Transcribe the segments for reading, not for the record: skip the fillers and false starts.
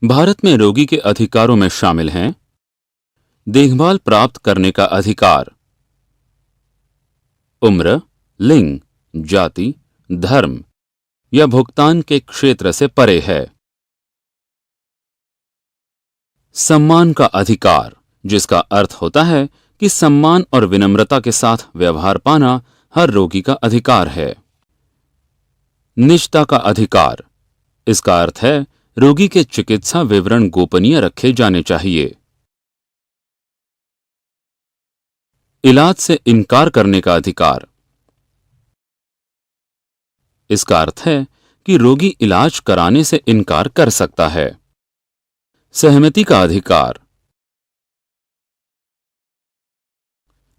भारत में रोगी के अधिकारों में शामिल हैं देखभाल प्राप्त करने का अधिकार, उम्र, लिंग, जाति, धर्म या भुगतान के क्षेत्र से परे है। सम्मान का अधिकार, जिसका अर्थ होता है कि सम्मान और विनम्रता के साथ व्यवहार पाना हर रोगी का अधिकार है। निजता का अधिकार, इसका अर्थ है रोगी के चिकित्सा विवरण गोपनीय रखे जाने चाहिए। इलाज से इनकार करने का अधिकार, इसका अर्थ है कि रोगी इलाज कराने से इनकार कर सकता है। सहमति का अधिकार,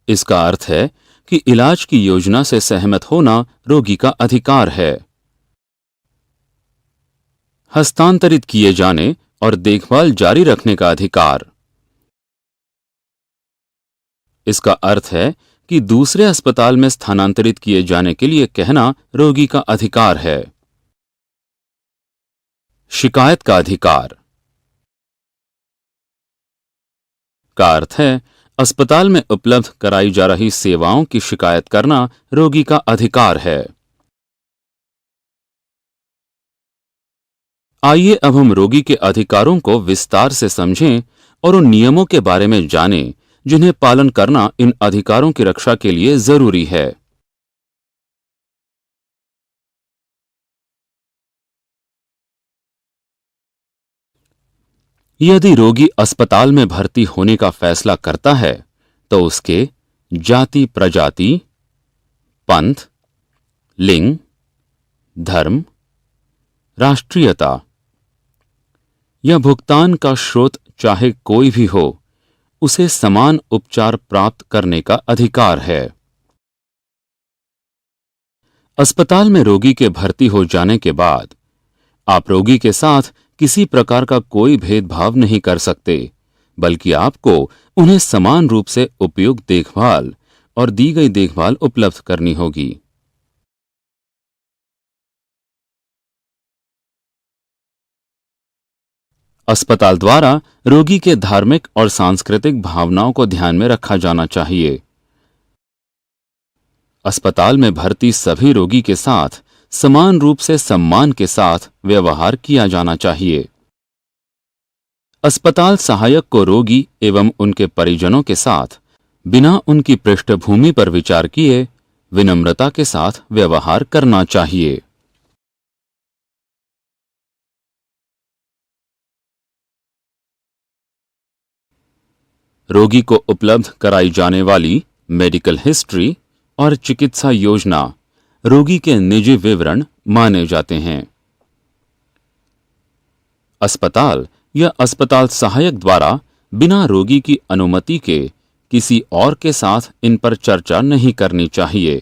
इसका अर्थ है कि इलाज की योजना से सहमत होना रोगी का अधिकार है। हस्तांतरित किए जाने और देखभाल जारी रखने का अधिकार, इसका अर्थ है कि दूसरे अस्पताल में स्थानांतरित किए जाने के लिए कहना रोगी का अधिकार है। शिकायत का अधिकार का अर्थ है अस्पताल में उपलब्ध कराई जा रही सेवाओं की शिकायत करना रोगी का अधिकार है। आइए अब हम रोगी के अधिकारों को विस्तार से समझें और उन नियमों के बारे में जानें जिन्हें पालन करना इन अधिकारों की रक्षा के लिए जरूरी है। यदि रोगी अस्पताल में भर्ती होने का फैसला करता है तो उसके जाति प्रजाति, पंथ, लिंग, धर्म, राष्ट्रीयता या भुगतान का स्रोत चाहे कोई भी हो, उसे समान उपचार प्राप्त करने का अधिकार है। अस्पताल में रोगी के भर्ती हो जाने के बाद आप रोगी के साथ किसी प्रकार का कोई भेदभाव नहीं कर सकते, बल्कि आपको उन्हें समान रूप से उपयुक्त देखभाल और दी गई देखभाल उपलब्ध करनी होगी। अस्पताल द्वारा रोगी के धार्मिक और सांस्कृतिक भावनाओं को ध्यान में रखा जाना चाहिए। अस्पताल में भर्ती सभी रोगी के साथ समान रूप से सम्मान के साथ व्यवहार किया जाना चाहिए। अस्पताल सहायक को रोगी एवं उनके परिजनों के साथ बिना उनकी पृष्ठभूमि पर विचार किए विनम्रता के साथ व्यवहार करना चाहिए। रोगी को उपलब्ध कराई जाने वाली मेडिकल हिस्ट्री और चिकित्सा योजना रोगी के निजी विवरण माने जाते हैं। अस्पताल या अस्पताल सहायक द्वारा बिना रोगी की अनुमति के किसी और के साथ इन पर चर्चा नहीं करनी चाहिए।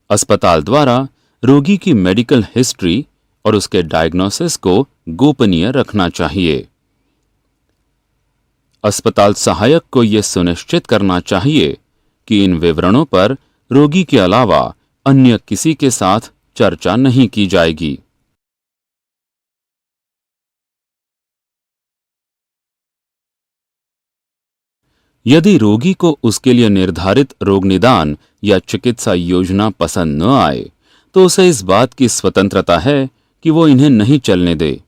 अस्पताल द्वारा रोगी की मेडिकल हिस्ट्री और उसके डायग्नोसिस को गोपनीय रखना चाहिए। अस्पताल सहायक को यह सुनिश्चित करना चाहिए कि इन विवरणों पर रोगी के अलावा अन्य किसी के साथ चर्चा नहीं की जाएगी। यदि रोगी को उसके लिए निर्धारित रोग निदान या चिकित्सा योजना पसंद न आए, तो उसे इस बात की स्वतंत्रता है कि वो इन्हें नहीं चलने दे।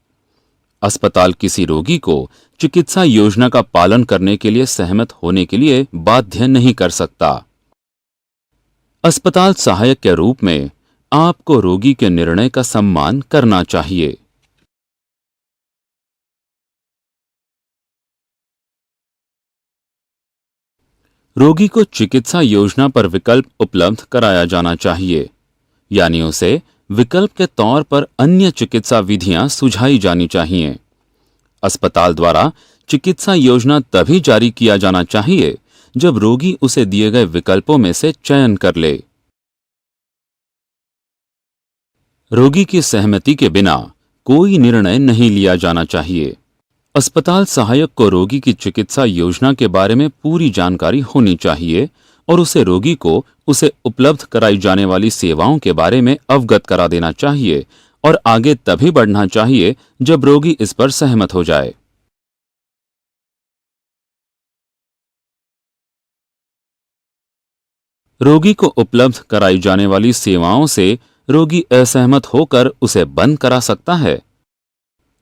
अस्पताल किसी रोगी को चिकित्सा योजना का पालन करने के लिए सहमत होने के लिए बाध्य नहीं कर सकता। अस्पताल सहायक के रूप में आपको रोगी के निर्णय का सम्मान करना चाहिए। रोगी को चिकित्सा योजना पर विकल्प उपलब्ध कराया जाना चाहिए, यानी उसे विकल्प के तौर पर अन्य चिकित्सा विधियां सुझाई जानी चाहिए। अस्पताल द्वारा चिकित्सा योजना तभी जारी किया जाना चाहिए जब रोगी उसे दिए गए विकल्पों में से चयन कर ले। रोगी की सहमति के बिना कोई निर्णय नहीं लिया जाना चाहिए। अस्पताल सहायक को रोगी की चिकित्सा योजना के बारे में पूरी जानकारी होनी चाहिए और उसे रोगी को उसे उपलब्ध कराई जाने वाली सेवाओं के बारे में अवगत करा देना चाहिए और आगे तभी बढ़ना चाहिए जब रोगी इस पर सहमत हो जाए। रोगी को उपलब्ध कराई जाने वाली सेवाओं से रोगी असहमत होकर उसे बंद करा सकता है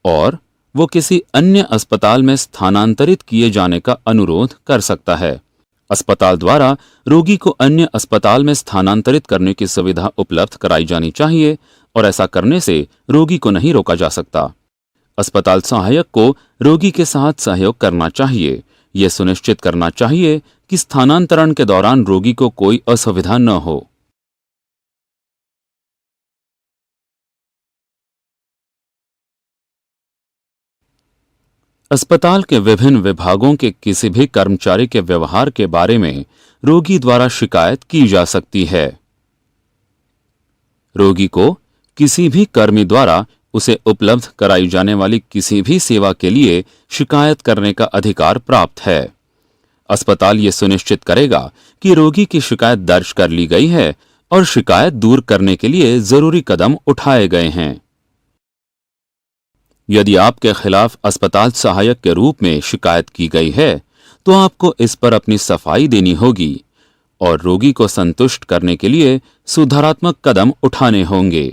और वो किसी अन्य अस्पताल में स्थानांतरित किए जाने का अनुरोध कर सकता है। अस्पताल द्वारा रोगी को अन्य अस्पताल में स्थानांतरित करने की सुविधा उपलब्ध कराई जानी चाहिए और ऐसा करने से रोगी को नहीं रोका जा सकता। अस्पताल सहायक को रोगी के साथ सहयोग करना चाहिए। यह सुनिश्चित करना चाहिए कि स्थानांतरण के दौरान रोगी को कोई असुविधा न हो। अस्पताल के विभिन्न विभागों के किसी भी कर्मचारी के व्यवहार के बारे में रोगी द्वारा शिकायत की जा सकती है। रोगी को किसी भी कर्मी द्वारा उसे उपलब्ध कराई जाने वाली किसी भी सेवा के लिए शिकायत करने का अधिकार प्राप्त है। अस्पताल ये सुनिश्चित करेगा कि रोगी की शिकायत दर्ज कर ली गई है और शिकायत दूर करने के लिए जरूरी कदम उठाए गए हैं। यदि आपके खिलाफ अस्पताल सहायक के रूप में शिकायत की गई है तो आपको इस पर अपनी सफाई देनी होगी और रोगी को संतुष्ट करने के लिए सुधारात्मक कदम उठाने होंगे।